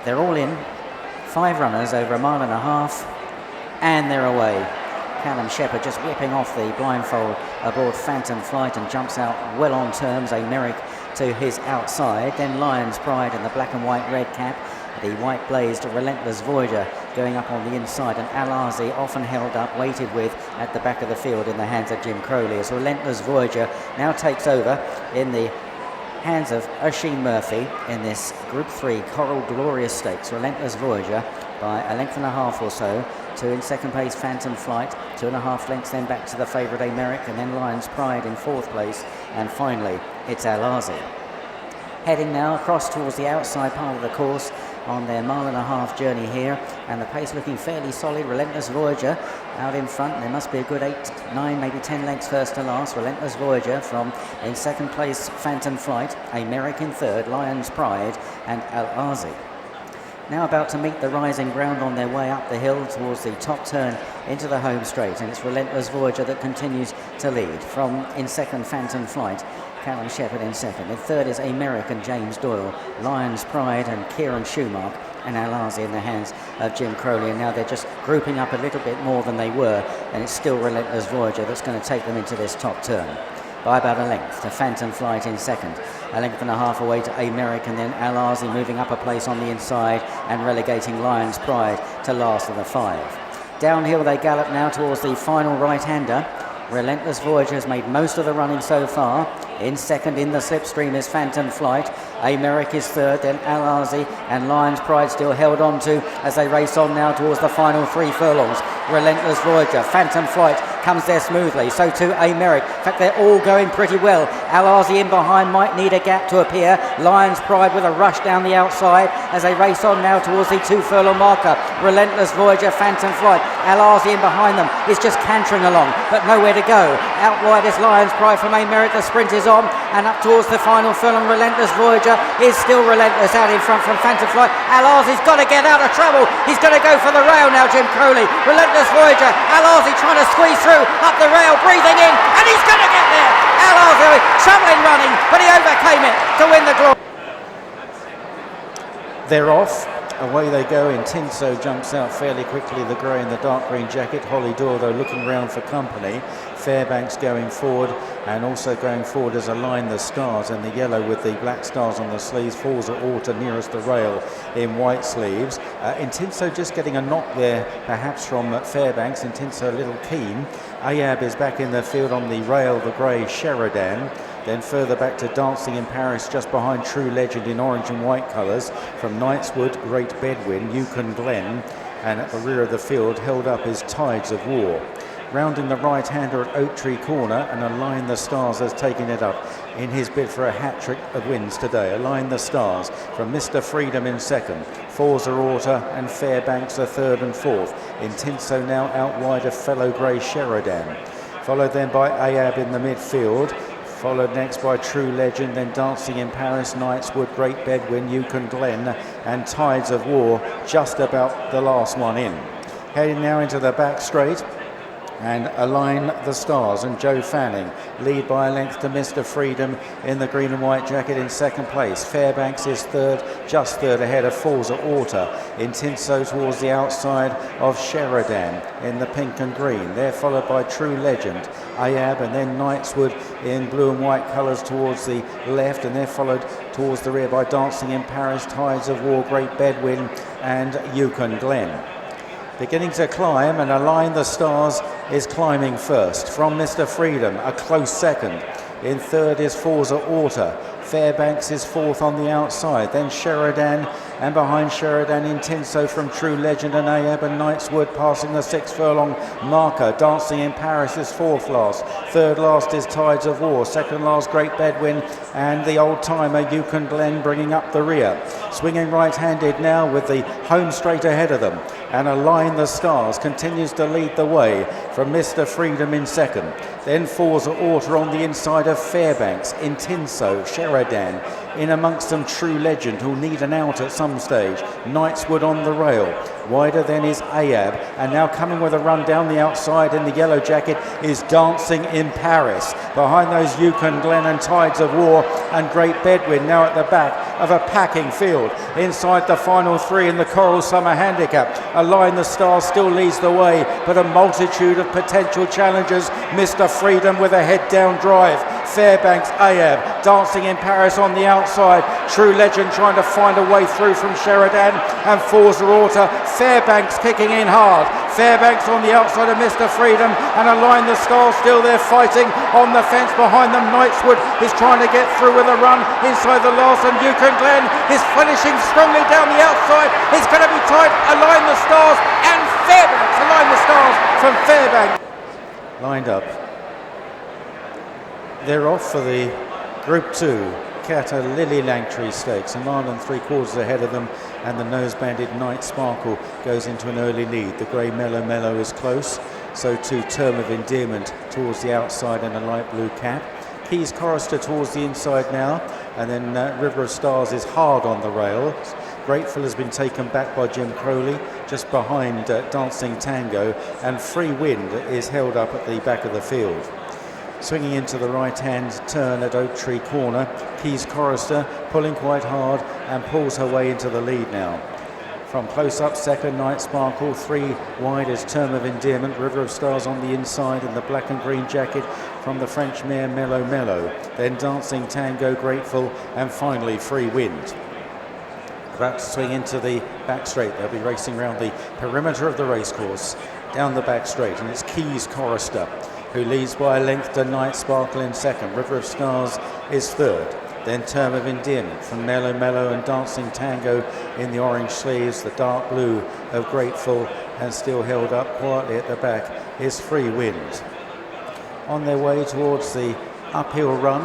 They're all in. 5 runners over a mile and a half, and they're away. Callum Shepherd just whipping off the blindfold aboard Phantom Flight and jumps out well on terms. A Merrick to his outside. Then Lion's Pride in the black and white red cap. The white blazed Relentless Voyager going up on the inside, and Aasy often held up, waited with at the back of the field in the hands of Jim Crowley, as Relentless Voyager now takes over in the hands of Oisin Murphy in this Group 3 Coral Glorious Stakes. Relentless Voyager by a length and a half or so to in second place Phantom Flight, 2.5 lengths then back to the favourite A Merrick, and then Lion's Pride in 4th place, and finally it's Aasy. Heading now across towards the outside part of the course on their mile and a half journey here, and the pace looking fairly solid. Relentless Voyager out in front. There must be a good 8, 9, maybe 10 lengths first to last. Relentless Voyager from in second place Phantom Flight, A Merrick in third, Lion's Pride and Aasy. Now about to meet the rising ground on their way up the hill towards the top turn into the home straight, and it's Relentless Voyager that continues to lead. From in second Phantom Flight, Callum Shepherd in second. In third is A Merrick and James Doyle, Lion's Pride and Kieran Schumacher, and Aasy in the hands of Jim Crowley. And now they're just grouping up a little bit more than they were, and it's still Relentless Voyager that's going to take them into this top turn by about a length to Phantom Flight in second, a length and a half away to A Merrick, and then Aasy moving up a place on the inside and relegating Lion's Pride to last of the 5. Downhill they gallop now towards the final right-hander. Relentless Voyager has made most of the running so far. In second in the slipstream is Phantom Flight. A Merrick is third, then Aasy and Lion's Pride still held on to as they race on now towards the final 3 furlongs. Relentless Voyager, Phantom Flight comes there smoothly, so too A Merrick. In fact, they're all going pretty well. Aasy in behind might need a gap to appear. Lion's Pride with a rush down the outside as they race on now towards the 2 furlong marker. Relentless Voyager, Phantom Flight. Aasy in behind them is just cantering along, but nowhere to go. Out wide is Lion's Pride from A Merrick. The sprint is on, and up towards the final furlong. Relentless Voyager is still relentless out in front from Phantom Flight. Asasy's got to get out of trouble. He's going to go for the rail now, Jim Crowley. Relentless Voyager, Aasy trying to squeeze through up the rail, breathing in, and he's going to get there. Aasy troubling running, but he overcame it to win the glory. They're off. Away they go. Intinso jumps out fairly quickly, the grey and the dark green jacket. Holly Dore, though, looking round for company. Fairbanks going forward, and also going forward is Align the Stars in the yellow with the black stars on the sleeves. Falls at Orta nearest the rail in white sleeves. Intinso just getting a knock there, perhaps from Fairbanks. Intinso a little keen. Ayab is back in the field on the rail, the grey Sheridan. Then further back to Dancing in Paris, just behind True Legend in orange and white colours. From Knightswood, Great Bedwin, Yukon Glen, and at the rear of the field held up is Tides of War. Rounding the right-hander at Oak Tree Corner, and Align the Stars has taken it up in his bid for a hat-trick of wins today. Align the Stars from Mr. Freedom in second, Forza Orta and Fairbanks are third and fourth. Intinso now out wide of fellow grey Sheridan. Followed then by Ayab in the midfield. Followed next by True Legend, then Dancing in Paris, Knightswood, Great Bedwin, Yukon Glen, and Tides of War just about the last one in. Heading now into the back straight, and Align the Stars and Joe Fanning lead by a length to Mr. Freedom in the green and white jacket in second place. Fairbanks is third, just third ahead of Forza Orta. Intinso towards the outside of Sheridan in the pink and green. They're followed by True Legend, Ayab, and then Knightswood in blue and white colours towards the left, and they're followed towards the rear by Dancing in Paris, Tides of War, Great Bedwin and Yukon Glen. Beginning to climb, and Align the Stars is climbing first. From Mr. Freedom, a close second. In third is Forza Orta. Fairbanks is fourth on the outside. Then Sheridan, and behind Sheridan Intinso from True Legend and Ayab, and Knightswood passing the 6 furlong marker. Dancing in Paris is fourth last. Third last is Tides of War. Second last Great Bedwin and the old timer Yukon Glen bringing up the rear. Swinging right-handed now with the home straight ahead of them. And Align the Stars continues to lead the way. from Mr. Freedom in second. Then Forza Orta on the inside of Fairbanks, Intinso, Sheridan. In amongst them True Legend, who'll need an out at some stage. Knightswood on the rail. Wider then is Ahab, and now coming with a run down the outside in the yellow jacket is Dancing in Paris. Behind those Yukon Glen and Tides of War and Great Bedouin now at the back of a packing field. Inside the final three in the Coral Summer Handicap. Align the Stars still leads the way, but a multitude of potential challengers. Mr. Freedom with a head down drive. Fairbanks, Ahab, Dancing in Paris on the outside. True Legend trying to find a way through from Sheridan and Forza Orta. Fairbanks kicking in hard. Fairbanks on the outside of Mr. Freedom and Align the Stars still there fighting on the fence behind them. Knightswood is trying to get through with a run inside the last, and Yukon Glen is finishing strongly down the outside. It's going to be tight. Align the Stars and Fairbanks. Align the Stars from Fairbanks. Lined up. They're off for the Group 2 Qatar Lily Langtree Stakes. A mile and 3/4 ahead of them, and the nose-banded Night Sparkle goes into an early lead. The grey Mellow Mellow is close, so too Term of Endearment towards the outside in a light blue cap. Keys Chorister towards the inside now, and then River of Stars is hard on the rails. Grateful has been taken back by Jim Crowley, just behind Dancing Tango, and Free Wind is held up at the back of the field. Swinging into the right-hand turn at Oak Tree Corner, Keys Chorister pulling quite hard and pulls her way into the lead now. From close up, second Night Sparkle, 3 wide is Term of Endearment, River of Stars on the inside in the black and green jacket from the French mare Mellow Mellow. Then Dancing Tango, Grateful, and finally Free Wind. About to swing into the back straight. They'll be racing around the perimeter of the racecourse, down the back straight, and it's Keys Chorister who leads by a length to Night Sparkle in second. River of Stars is third. Then Term of Endearment from Mellow Mellow and Dancing Tango in the orange sleeves. The dark blue of Grateful, and still held up quietly at the back is Free Wind. On their way towards the uphill run,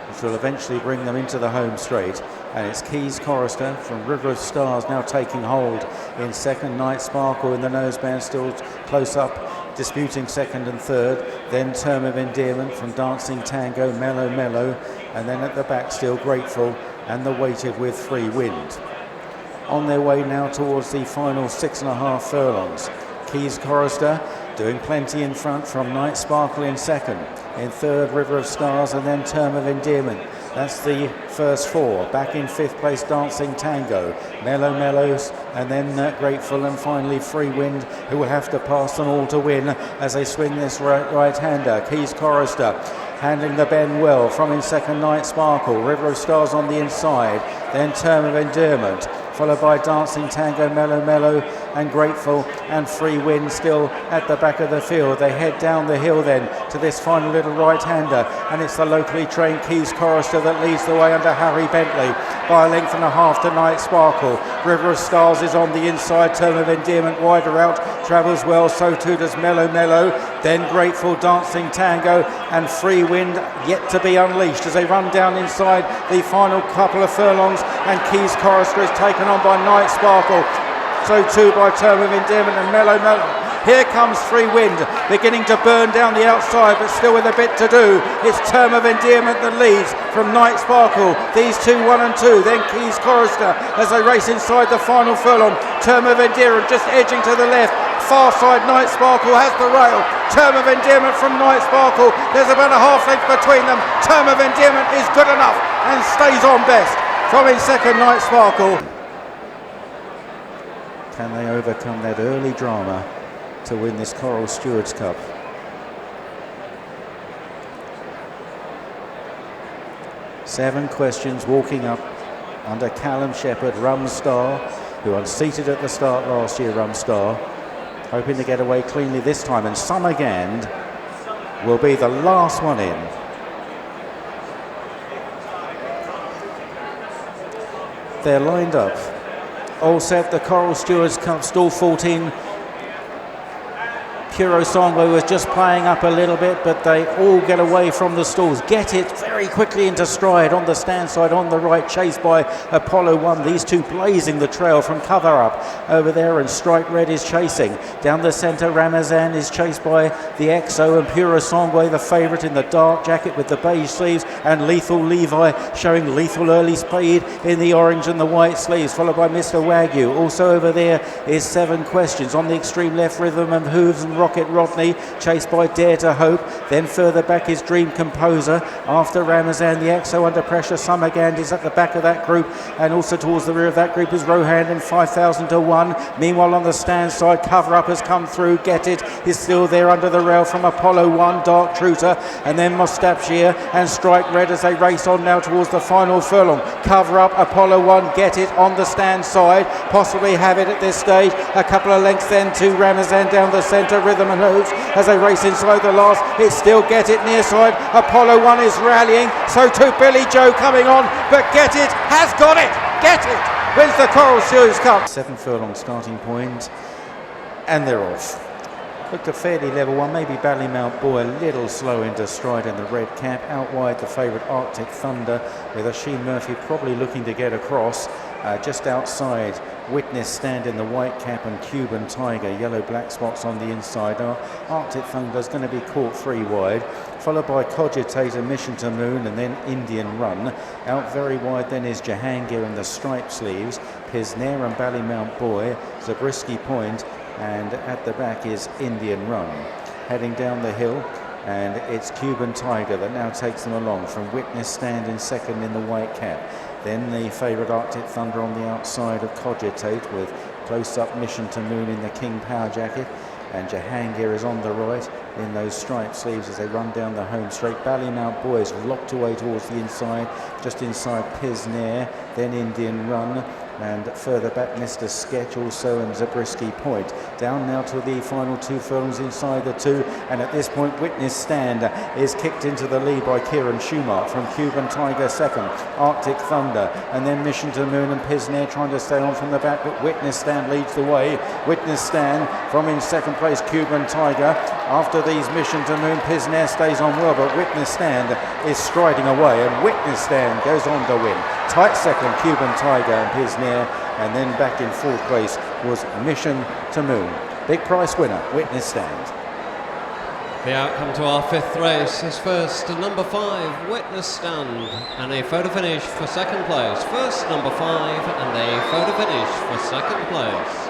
which will eventually bring them into the home straight. And it's Keys Chorister from River of Stars now taking hold in second. Night Sparkle in the noseband still close up, disputing second and third. Then Term of Endearment from Dancing Tango, Mellow Mellow, and then at the back still Grateful and the weighted with Free Wind. On their way now towards the final 6.5 furlongs. Keys Chorister doing plenty in front from Night Sparkle in second. In third, River of Stars, and then Term of Endearment. That's the first 4. Back in 5th place, Dancing Tango, Mellow Mellows, and then Grateful, and finally Free Wind, who will have to pass them all to win as they swing this right-hander. Keys Chorister handling the bend well from in second, Night Sparkle, River of Stars on the inside, then Term of Endearment, followed by Dancing Tango, Mellow Mellow, and Grateful, and Free Wind still at the back of the field. They head down the hill then to this final little right-hander, and it's the locally trained Keys Chorister that leads the way under Harry Bentley by a length and a half to Night Sparkle. River of Stars is on the inside, Term of Endearment wider out, travels well, so too does Mellow Mellow, then Grateful, Dancing Tango, and Free Wind yet to be unleashed as they run down inside the final couple of furlongs, and Keys Chorister is taken on by Night Sparkle, so too by Term of Endearment and Mellow Mellow. Here comes Free Wind, beginning to burn down the outside, but still with a bit to do. It's Term of Endearment that leads from Night Sparkle. These two, 1 and 2. Then Keys Chorister as they race inside the final furlong. Term of Endearment just edging to the left. Far side, Night Sparkle has the rail. Term of Endearment from Night Sparkle. There's about a half length between them. Term of Endearment is good enough and stays on best. From in second, Night Sparkle. Can they overcome that early drama to win this Coral Stewards Cup? Seven questions walking up under Callum Shepherd, Rumstar, who unseated at the start last year, Rumstar, hoping to get away cleanly this time, and Summergand will be the last one in. They're lined up. All set, the Coral Stewards Cup, stall 14. Kurosongwe was just playing up a little bit, but they all get away from the stalls. Get It very quickly into stride on the stand side on the right, chased by Apollo 1. These two blazing the trail from Cover Up over there, and Strike Red is chasing. Down the centre, Ramazan is chased by the EXO, and Kurosongwe, the favourite in the dark jacket with the beige sleeves, and Lethal Levi showing lethal early speed in the orange and the white sleeves, followed by Mr. Wagyu. Also over there is 7 Questions. On the extreme left, Rhythm and Hooves and Rocket Rodney, chased by Dare to Hope. Then further back is Dream Composer. After Ramazan, the EXO under pressure. Summergand is at the back of that group, and also towards the rear of that group is Rohan and 5,000 to 1. Meanwhile, on the stand side, Cover Up has come through. Get It is still there under the rail from Apollo 1, Dark Truter, and then Mustapshir and Strike Red as they race on now towards the final furlong. Cover Up, Apollo 1, Get It on the stand side, possibly have it at this stage. A couple of lengths then to Ramazan down the centre. Rhythm and Hooves as they race inside the last. It's still Get It near side. Apollo 1 is rallying, so too Billy Joe coming on, but Get It has got it. Get It wins the Coral Shoes Cup. 7 furlong starting point, and they're off. Looked a fairly level one, maybe Ballymount Boy a little slow into stride in the red cap. Out wide the favourite Arctic Thunder, with Asheen Murphy probably looking to get across. Just outside, Witness Stand in the white cap and Cuban Tiger, yellow black spots on the inside. Arctic Thunder is going to be caught 3 wide, followed by Cogitator, Mission to Moon, and then Indian Run. Out very wide then is Jahangir and the Stripe Sleeves, Pisnair and Ballymount Boy, Zabriskie Point, and at the back is Indian Run. Heading down the hill, and it's Cuban Tiger that now takes them along from Witness Stand in second in the white cap. Then the favourite Arctic Thunder on the outside of Cogitate, with close-up Mission to Moon in the King Power jacket, and Jahangir is on the right in those striped sleeves as they run down the home straight. Ballymount Boy is locked away towards the inside, just inside Pisnair, then Indian Run, and further back Mr. Sketch also, and Zabriskie Point. Down now to the final 2 furlongs inside the 2, and at this point Witness Stand is kicked into the lead by Kieran Schumacher from Cuban Tiger second, Arctic Thunder, and then Mission to Moon and Pisnair trying to stay on from the back, but Witness Stand leads the way. Witness Stand from in second place, Cuban Tiger. After these Mission to Moon, Pisnair stays on well, but Witness Stand is striding away, and Witness Stand goes on to win. Tight second, Cuban Tiger and Pisnair, and then back in 4th place was Mission to Moon. Big price winner, Witness Stand. The outcome to our 5th race is first number 5, Witness Stand, and a photo finish for 2nd place. First number 5 and a photo finish for 2nd place.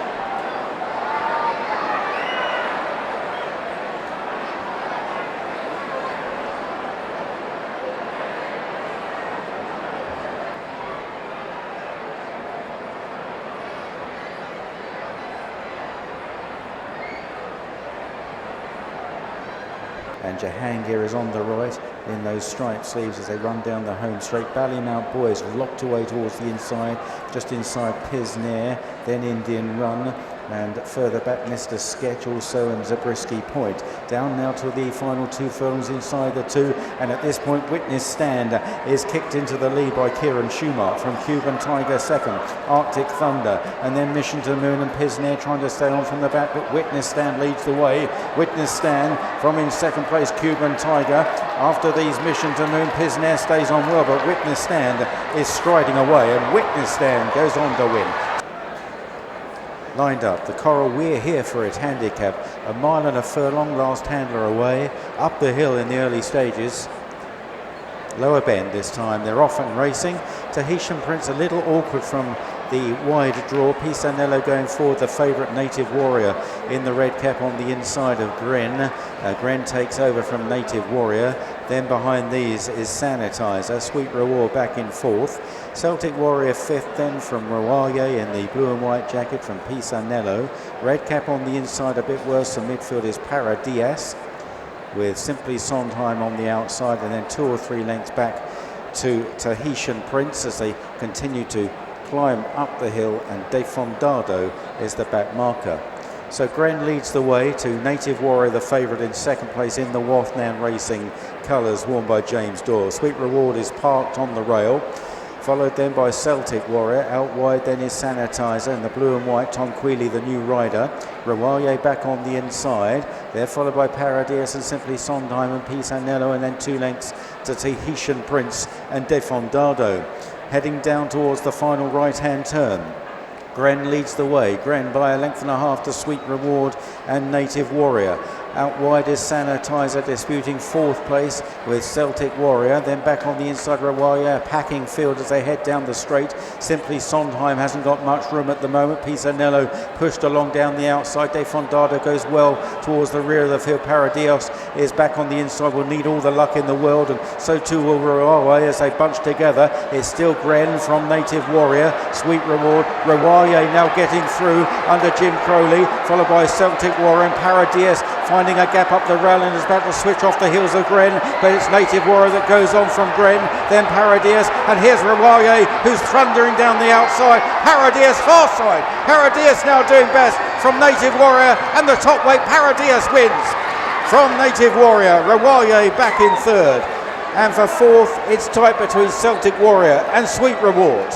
And Jahangir is on the right in those striped sleeves as they run down the home straight. Ballymount Boy is locked away towards the inside, just inside Pisnair, then Indian Run, and further back Mr. Sketch also, and Zabriskie Point. Down now to the final 2 furlongs inside the 2, and at this point Witness Stand is kicked into the lead by Kieran Schumacher from Cuban Tiger second, Arctic Thunder, and then Mission to Moon and Pisnair trying to stay on from the back, but Witness Stand leads the way. Witness Stand from in second place, Cuban Tiger. After these Mission to Moon, Pisnair stays on well, but Witness Stand is striding away, and Witness Stand goes on to win. Lined up, the Coral We're Here For It handicap, 1 mile and a furlong, last handler away, up the hill in the early stages. Lower bend this time, they're off and racing. Tahitian Prince a little awkward from the wide draw. Pisanello going forward, the favourite Native Warrior in the red cap on the inside of Gren. Gren takes over from Native Warrior. Then behind these is Sanitizer. Sweet Reward back in 4th. Celtic Warrior 5th then from Roaye in the blue and white jacket from Pisanello. Red cap on the inside, a bit worse than midfield is Paradias, with Simply Sondheim on the outside, and then 2 or 3 lengths back to Tahitian Prince as they continue to climb up the hill, and De Fondado is the back marker. So Gren leads the way to Native Warrior, the favourite in second place in the Wathnan Racing colours worn by James Dawes. Sweet Reward is parked on the rail. followed then by Celtic Warrior. Out wide then is Sanitizer and the blue and white Tom Quealy, the new rider. Rowaye back on the inside. They're followed by Paradias and Simply Sondheim and Pisanello, and then 2 lengths to Tahitian Prince and Defondado. Heading down towards the final right-hand turn. Gren leads the way. Gren by a length and a half to Sweet Reward and Native Warrior. Out wide is Sanitizer disputing 4th place with Celtic Warrior. Then back on the inside, Rowaye, packing field as they head down the straight. Simply Sondheim hasn't got much room at the moment. Pisanello pushed along down the outside. Defondado goes well towards the rear of the field. Paradias is back on the inside, will need all the luck in the world, and so too will Rowaye as they bunch together. It's still Gren from Native Warrior. Sweet Reward. Rowaye now getting through under Jim Crowley, followed by Celtic Warrior and Paradias finding a gap up the rail and is about to switch off the heels of Gren, but it's Native Warrior that goes on from Gren, then Paradias, and here's Rowaye who's thundering down the outside. Paradias far side. Paradias now doing best from Native Warrior, and the top weight Paradias wins from Native Warrior. Rowaye back in 3rd, and for 4th it's tight between Celtic Warrior and Sweet Reward.